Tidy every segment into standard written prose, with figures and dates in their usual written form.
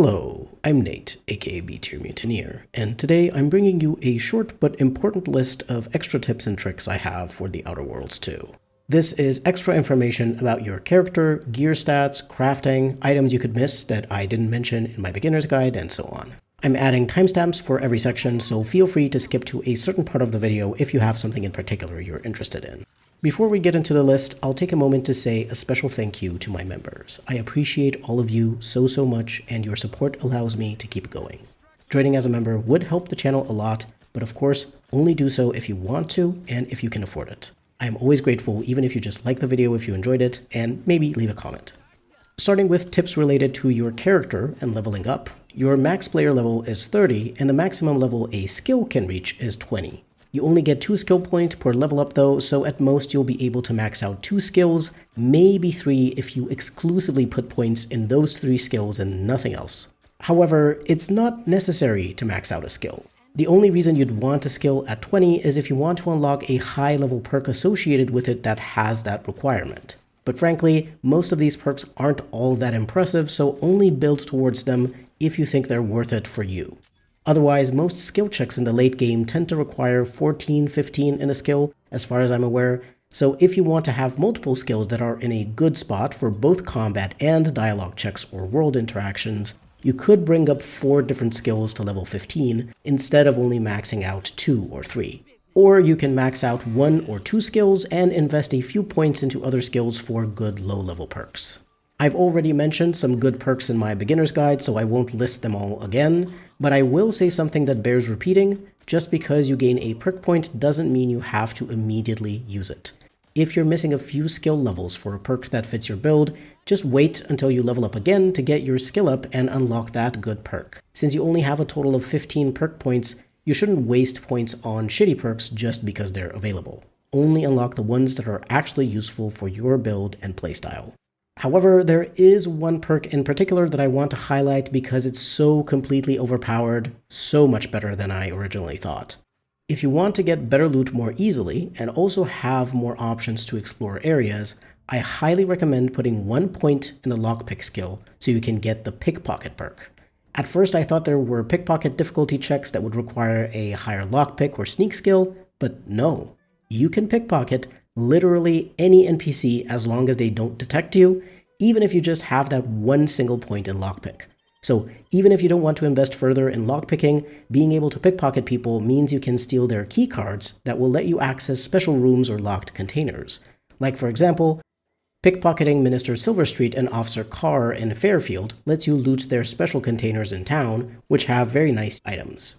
Hello, I'm Nate, aka B-Tier Mutineer, and today I'm bringing you a short but important list of extra tips and tricks I have for the Outer Worlds 2. This is extra information about your character, gear stats, crafting, items you could miss that I didn't mention in my beginner's guide, and so on. I'm adding timestamps for every section, so feel free to skip to a certain part of the video if you have something in particular you're interested in. Before we get into the list, I'll take a moment to say a special thank you to my members. I appreciate all of you so much, and your support allows me to keep going. Joining as a member would help the channel a lot, but of course, only do so if you want to and if you can afford it. I am always grateful even if you just like the video if you enjoyed it, and maybe leave a comment. Starting with tips related to your character and leveling up, your max player level is 30 and the maximum level a skill can reach is 20. You only get 2 skill points per level up though, so at most you'll be able to max out 2 skills, maybe 3 if you exclusively put points in those 3 skills and nothing else. However, it's not necessary to max out a skill. The only reason you'd want a skill at 20 is if you want to unlock a high level perk associated with it that has that requirement. But frankly, most of these perks aren't all that impressive, so only build towards them if you think they're worth it for you. Otherwise, most skill checks in the late game tend to require 14, 15 in a skill, as far as I'm aware, so if you want to have multiple skills that are in a good spot for both combat and dialogue checks or world interactions, you could bring up 4 different skills to level 15 instead of only maxing out 2 or 3. Or you can max out 1 or 2 skills and invest a few points into other skills for good low-level perks. I've already mentioned some good perks in my beginner's guide, so I won't list them all again, but I will say something that bears repeating. Just because you gain a perk point doesn't mean you have to immediately use it. If you're missing a few skill levels for a perk that fits your build, just wait until you level up again to get your skill up and unlock that good perk. Since you only have a total of 15 perk points, you shouldn't waste points on shitty perks just because they're available. Only unlock the ones that are actually useful for your build and playstyle. However, there is one perk in particular that I want to highlight because it's so completely overpowered, so much better than I originally thought. If you want to get better loot more easily and also have more options to explore areas, I highly recommend putting 1 point in the lockpick skill so you can get the pickpocket perk. At first I thought there were pickpocket difficulty checks that would require a higher lockpick or sneak skill, but no. You can pickpocket literally any NPC as long as they don't detect you, even if you just have that 1 single point in lockpick. So even if you don't want to invest further in lockpicking, being able to pickpocket people means you can steal their keycards that will let you access special rooms or locked containers. Like for example, pickpocketing Minister Silverstreet and Officer Carr in Fairfield lets you loot their special containers in town, which have very nice items.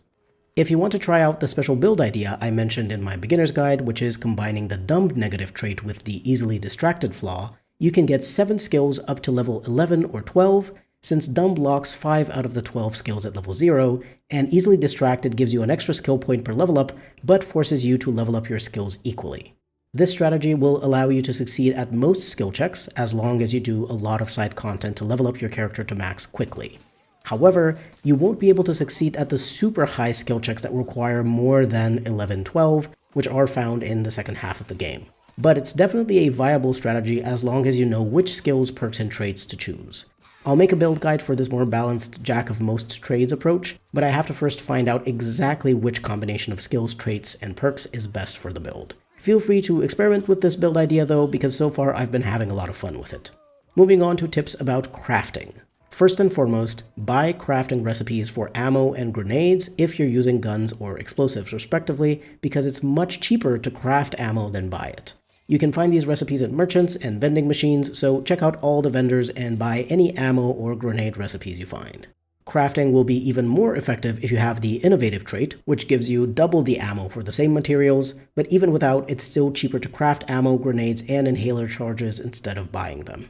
If you want to try out the special build idea I mentioned in my beginner's guide, which is combining the dumb negative trait with the easily distracted flaw, you can get 7 skills up to level 11 or 12, since dumb blocks 5 out of the 12 skills at level 0, and easily distracted gives you an extra skill point per level up, but forces you to level up your skills equally. This strategy will allow you to succeed at most skill checks as long as you do a lot of side content to level up your character to max quickly. However, you won't be able to succeed at the super high skill checks that require more than 11-12, which are found in the second half of the game. But it's definitely a viable strategy as long as you know which skills, perks, and traits to choose. I'll make a build guide for this more balanced jack-of-most-trades approach, but I have to first find out exactly which combination of skills, traits, and perks is best for the build. Feel free to experiment with this build idea though, because so far I've been having a lot of fun with it. Moving on to tips about crafting. First and foremost, buy crafting recipes for ammo and grenades if you're using guns or explosives respectively, because it's much cheaper to craft ammo than buy it. You can find these recipes at merchants and vending machines, so check out all the vendors and buy any ammo or grenade recipes you find. Crafting will be even more effective if you have the innovative trait, which gives you double the ammo for the same materials, but even without, it's still cheaper to craft ammo, grenades, and inhaler charges instead of buying them.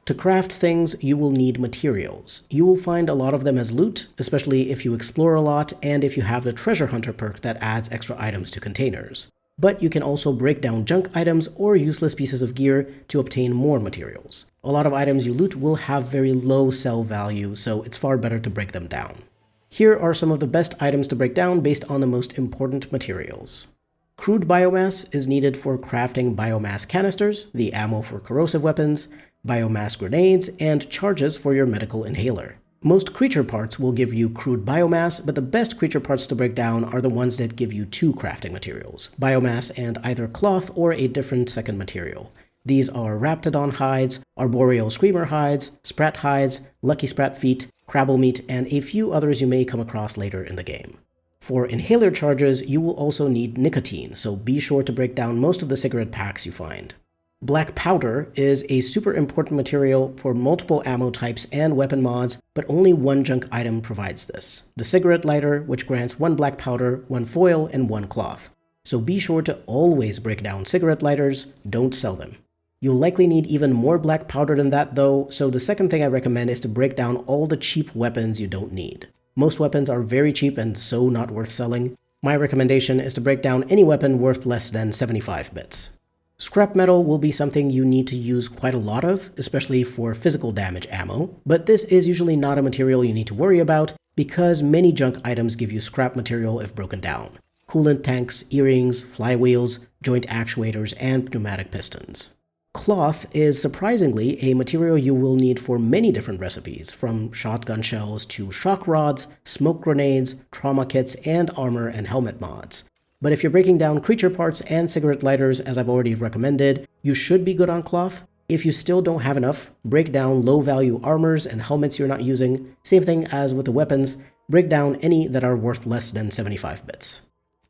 To craft things, you will need materials. You will find a lot of them as loot, especially if you explore a lot and if you have the treasure hunter perk that adds extra items to containers. But you can also break down junk items or useless pieces of gear to obtain more materials. A lot of items you loot will have very low sell value, so it's far better to break them down. Here are some of the best items to break down based on the most important materials. Crude biomass is needed for crafting biomass canisters, the ammo for corrosive weapons, biomass grenades, and charges for your medical inhaler. Most creature parts will give you crude biomass, but the best creature parts to break down are the ones that give you two crafting materials, biomass and either cloth or a different second material. These are Raptidon hides, Arboreal Screamer hides, Sprat hides, Lucky Sprat feet, Crabble meat, and a few others you may come across later in the game. For inhaler charges, you will also need nicotine, so be sure to break down most of the cigarette packs you find. Black powder is a super important material for multiple ammo types and weapon mods, but only one junk item provides this: the cigarette lighter, which grants 1 black powder, 1 foil, and 1 cloth. So be sure to always break down cigarette lighters, don't sell them. You'll likely need even more black powder than that though, so the second thing I recommend is to break down all the cheap weapons you don't need. Most weapons are very cheap and so not worth selling. My recommendation is to break down any weapon worth less than 75 bits. Scrap metal will be something you need to use quite a lot of, especially for physical damage ammo, but this is usually not a material you need to worry about because many junk items give you scrap material if broken down. Coolant tanks, earrings, flywheels, joint actuators, and pneumatic pistons. Cloth is surprisingly a material you will need for many different recipes, from shotgun shells to shock rods, smoke grenades, trauma kits, and armor and helmet mods. But if you're breaking down creature parts and cigarette lighters, as I've already recommended, you should be good on cloth. If you still don't have enough, break down low-value armors and helmets you're not using. Same thing as with the weapons, break down any that are worth less than 75 bits.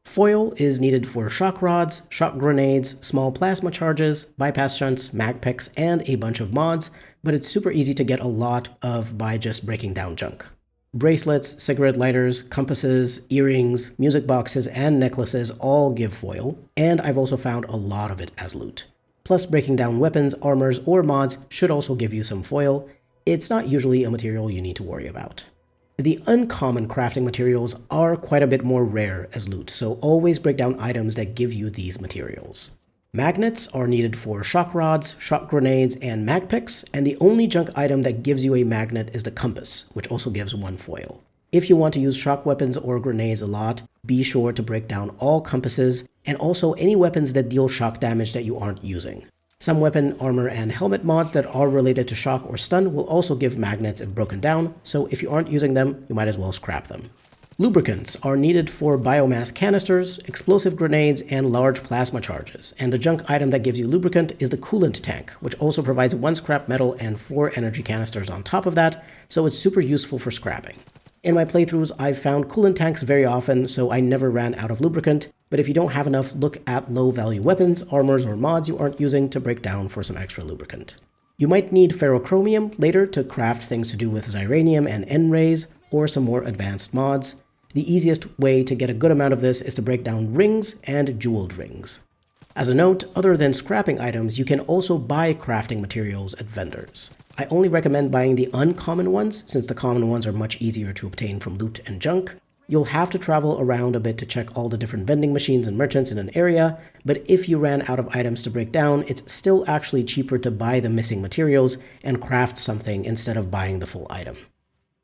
Foil is needed for shock rods, shock grenades, small plasma charges, bypass shunts, mag picks, and a bunch of mods, but it's super easy to get a lot of by just breaking down junk. Bracelets, cigarette lighters, compasses, earrings, music boxes, and necklaces all give foil, and I've also found a lot of it as loot. Plus, breaking down weapons, armors, or mods should also give you some foil. It's not usually a material you need to worry about. The uncommon crafting materials are quite a bit more rare as loot, so always break down items that give you these materials. Magnets are needed for shock rods, shock grenades, and mag picks, and the only junk item that gives you a magnet is the compass, which also gives 1 foil. If you want to use shock weapons or grenades a lot, be sure to break down all compasses, and also any weapons that deal shock damage that you aren't using. Some weapon, armor, and helmet mods that are related to shock or stun will also give magnets if broken down, so if you aren't using them, you might as well scrap them. Lubricants are needed for biomass canisters, explosive grenades, and large plasma charges, and the junk item that gives you lubricant is the coolant tank, which also provides 1 scrap metal and 4 energy canisters on top of that, so it's super useful for scrapping. In my playthroughs, I've found coolant tanks very often, so I never ran out of lubricant, but if you don't have enough, look at low-value weapons, armors, or mods you aren't using to break down for some extra lubricant. You might need ferrochromium later to craft things to do with xyranium and N-rays, or some more advanced mods. The easiest way to get a good amount of this is to break down rings and jeweled rings. As a note, other than scrapping items, you can also buy crafting materials at vendors. I only recommend buying the uncommon ones, since the common ones are much easier to obtain from loot and junk. You'll have to travel around a bit to check all the different vending machines and merchants in an area, but if you ran out of items to break down, it's still actually cheaper to buy the missing materials and craft something instead of buying the full item.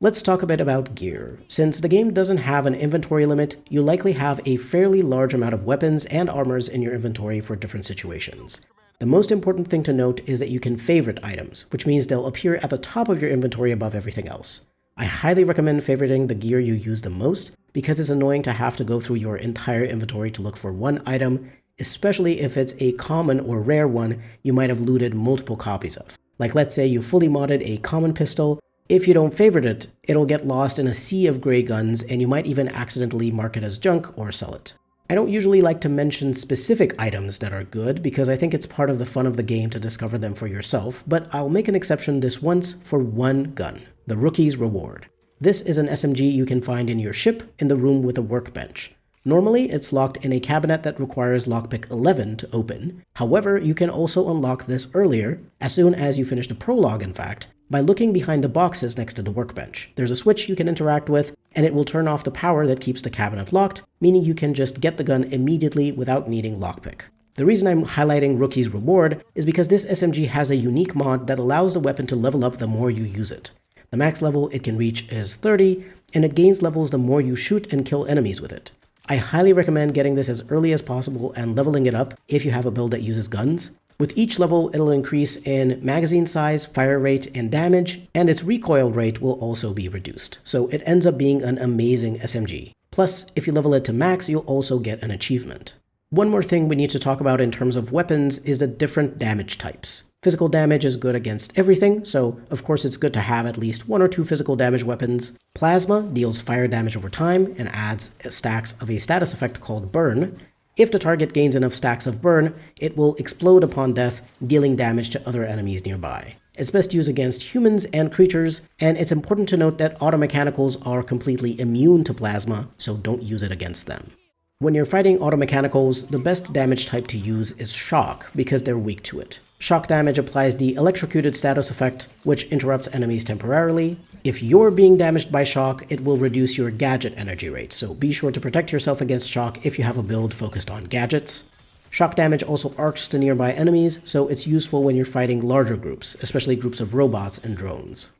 Let's talk a bit about gear. Since the game doesn't have an inventory limit, you likely have a fairly large amount of weapons and armors in your inventory for different situations. The most important thing to note is that you can favorite items, which means they'll appear at the top of your inventory above everything else. I highly recommend favoriting the gear you use the most because it's annoying to have to go through your entire inventory to look for one item, especially if it's a common or rare one you might have looted multiple copies of. Like let's say you fully modded a common pistol. If you don't favorite it, it'll get lost in a sea of gray guns and you might even accidentally mark it as junk or sell it. I don't usually like to mention specific items that are good because I think it's part of the fun of the game to discover them for yourself, but I'll make an exception this once for one gun, the Rookie's Reward. This is an SMG you can find in your ship in the room with a workbench. Normally, it's locked in a cabinet that requires lockpick 11 to open. However, you can also unlock this earlier, as soon as you finish the prologue in fact, by looking behind the boxes next to the workbench. There's a switch you can interact with, and it will turn off the power that keeps the cabinet locked, meaning you can just get the gun immediately without needing lockpick. The reason I'm highlighting Rookie's Reward is because this SMG has a unique mod that allows the weapon to level up the more you use it. The max level it can reach is 30, and it gains levels the more you shoot and kill enemies with it. I highly recommend getting this as early as possible and leveling it up if you have a build that uses guns. With each level, it'll increase in magazine size, fire rate, and damage, and its recoil rate will also be reduced. So it ends up being an amazing SMG. Plus, if you level it to max, you'll also get an achievement. One more thing we need to talk about in terms of weapons is the different damage types. Physical damage is good against everything, so of course it's good to have at least 1 or 2 physical damage weapons. Plasma deals fire damage over time and adds stacks of a status effect called Burn. If the target gains enough stacks of Burn, it will explode upon death, dealing damage to other enemies nearby. It's best used against humans and creatures, and it's important to note that automechanicals are completely immune to plasma, so don't use it against them. When you're fighting automechanicals, the best damage type to use is Shock, because they're weak to it. Shock damage applies the electrocuted status effect, which interrupts enemies temporarily. If you're being damaged by Shock, it will reduce your gadget energy rate, so be sure to protect yourself against Shock if you have a build focused on gadgets. Shock damage also arcs to nearby enemies, so it's useful when you're fighting larger groups, especially groups of robots and drones.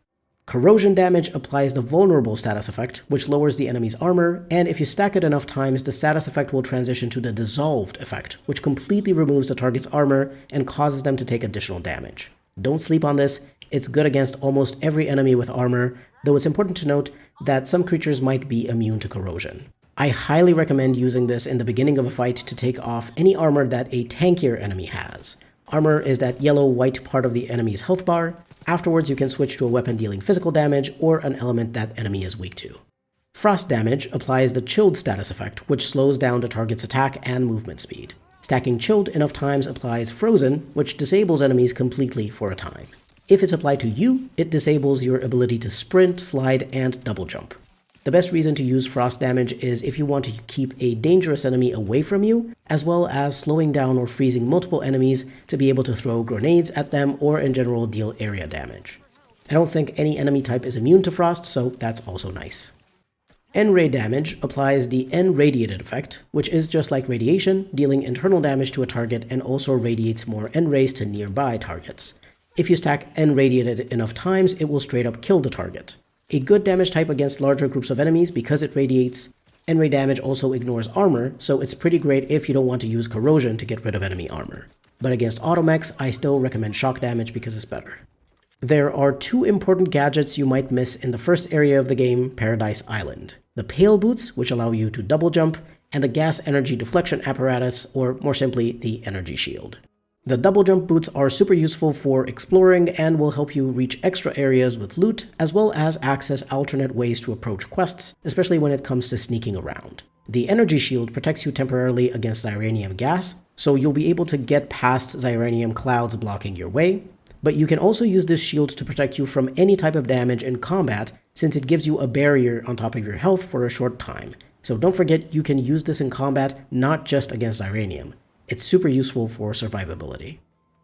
Corrosion damage applies the vulnerable status effect, which lowers the enemy's armor, and if you stack it enough times, the status effect will transition to the dissolved effect, which completely removes the target's armor and causes them to take additional damage. Don't sleep on this, it's good against almost every enemy with armor, though it's important to note that some creatures might be immune to corrosion. I highly recommend using this in the beginning of a fight to take off any armor that a tankier enemy has. Armor is that yellow-white part of the enemy's health bar. Afterwards, you can switch to a weapon dealing physical damage or an element that enemy is weak to. Frost damage applies the chilled status effect, which slows down the target's attack and movement speed. Stacking chilled enough times applies frozen, which disables enemies completely for a time. If it's applied to you, it disables your ability to sprint, slide, and double jump. The best reason to use frost damage is if you want to keep a dangerous enemy away from you, as well as slowing down or freezing multiple enemies to be able to throw grenades at them or in general deal area damage. I don't think any enemy type is immune to frost, so that's also nice. N-ray damage applies the N-radiated effect, which is just like radiation, dealing internal damage to a target and also radiates more N-rays to nearby targets. If you stack N-radiated enough times, it will straight up kill the target. A good damage type against larger groups of enemies because it radiates. N-ray damage also ignores armor, so it's pretty great if you don't want to use corrosion to get rid of enemy armor. But against automechs, I still recommend shock damage because it's better. There are 2 important gadgets you might miss in the first area of the game, Paradise Island. The Pale Boots, which allow you to double jump, and the Gas Energy Deflection Apparatus, or more simply, the Energy Shield. The double jump boots are super useful for exploring and will help you reach extra areas with loot, as well as access alternate ways to approach quests, especially when it comes to sneaking around. The energy shield protects you temporarily against Xyranium gas, so you'll be able to get past Xyranium clouds blocking your way, but you can also use this shield to protect you from any type of damage in combat, since it gives you a barrier on top of your health for a short time. So don't forget you can use this in combat, not just against Xyranium. It's super useful for survivability.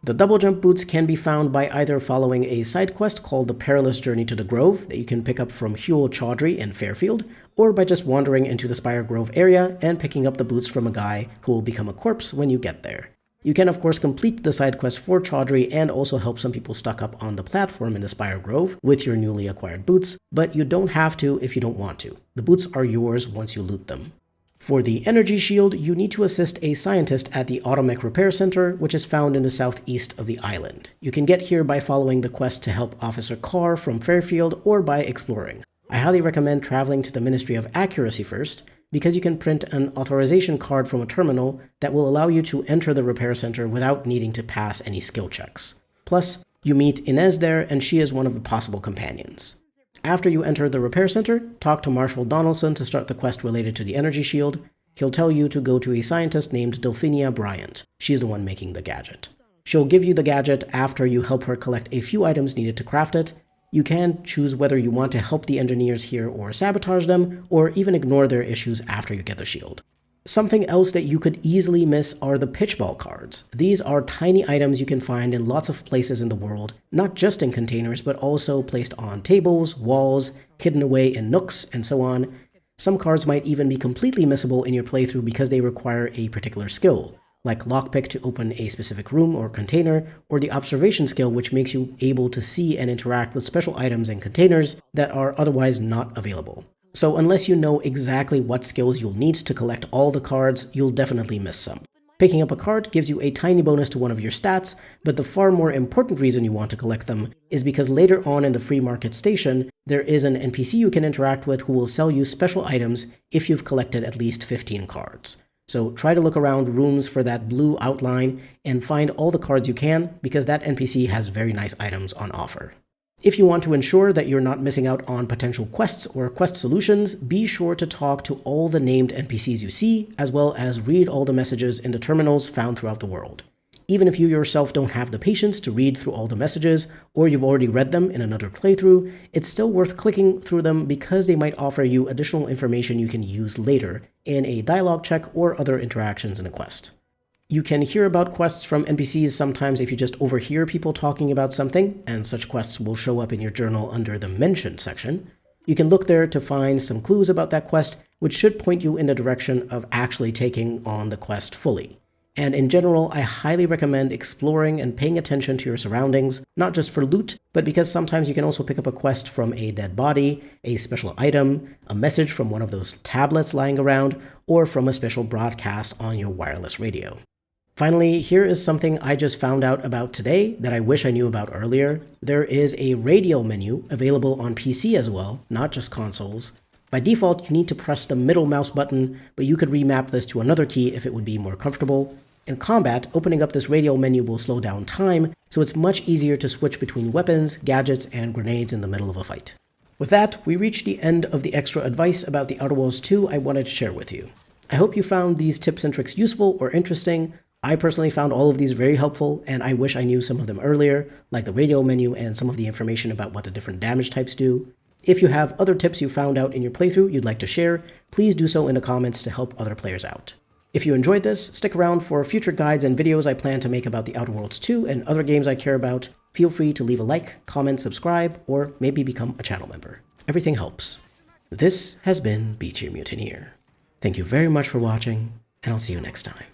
The double jump boots can be found by either following a side quest called the Perilous Journey to the Grove that you can pick up from Huel Chaudhry in Fairfield, or by just wandering into the Spire Grove area and picking up the boots from a guy who will become a corpse when you get there. You can of course complete the side quest for Chaudhry and also help some people stuck up on the platform in the Spire Grove with your newly acquired boots, but you don't have to if you don't want to. The boots are yours once you loot them. For the energy shield, you need to assist a scientist at the Automech Repair Center, which is found in the southeast of the island. You can get here by following the quest to help Officer Carr from Fairfield or by exploring. I highly recommend traveling to the Ministry of Accuracy first, because you can print an authorization card from a terminal that will allow you to enter the repair center without needing to pass any skill checks. Plus, you meet Inez there and she is one of the possible companions. After you enter the repair center, talk to Marshall Donaldson to start the quest related to the energy shield. He'll tell you to go to a scientist named Delphinia Bryant. She's the one making the gadget. She'll give you the gadget after you help her collect a few items needed to craft it. You can choose whether you want to help the engineers here or sabotage them, or even ignore their issues after you get the shield. Something else that you could easily miss are the pitchball cards. These are tiny items you can find in lots of places in the world, not just in containers, but also placed on tables, walls, hidden away in nooks, and so on. Some cards might even be completely missable in your playthrough because they require a particular skill, like lockpick to open a specific room or container, or the observation skill which makes you able to see and interact with special items and containers that are otherwise not available. So unless you know exactly what skills you'll need to collect all the cards, you'll definitely miss some. Picking up a card gives you a tiny bonus to one of your stats, but the far more important reason you want to collect them is because later on in the free market station, there is an NPC you can interact with who will sell you special items if you've collected at least 15 cards. So try to look around rooms for that blue outline and find all the cards you can, because that NPC has very nice items on offer. If you want to ensure that you're not missing out on potential quests or quest solutions, be sure to talk to all the named NPCs you see, as well as read all the messages in the terminals found throughout the world. Even if you yourself don't have the patience to read through all the messages, or you've already read them in another playthrough, it's still worth clicking through them because they might offer you additional information you can use later in a dialogue check or other interactions in a quest. You can hear about quests from NPCs sometimes if you just overhear people talking about something, and such quests will show up in your journal under the Mentioned section. You can look there to find some clues about that quest, which should point you in the direction of actually taking on the quest fully. And in general, I highly recommend exploring and paying attention to your surroundings, not just for loot, but because sometimes you can also pick up a quest from a dead body, a special item, a message from one of those tablets lying around, or from a special broadcast on your wireless radio. Finally, here is something I just found out about today that I wish I knew about earlier. There is a radio menu available on PC as well, not just consoles. By default, you need to press the middle mouse button, but you could remap this to another key if it would be more comfortable. In combat, opening up this radio menu will slow down time, so it's much easier to switch between weapons, gadgets, and grenades in the middle of a fight. With that, we reach the end of the extra advice about the Outer Worlds 2 I wanted to share with you. I hope you found these tips and tricks useful or interesting. I personally found all of these very helpful, and I wish I knew some of them earlier, like the radio menu and some of the information about what the different damage types do. If you have other tips you found out in your playthrough you'd like to share, please do so in the comments to help other players out. If you enjoyed this, stick around for future guides and videos I plan to make about the Outer Worlds 2 and other games I care about. Feel free to leave a like, comment, subscribe, or maybe become a channel member. Everything helps. This has been Be Cheer Mutineer. Thank you very much for watching, and I'll see you next time.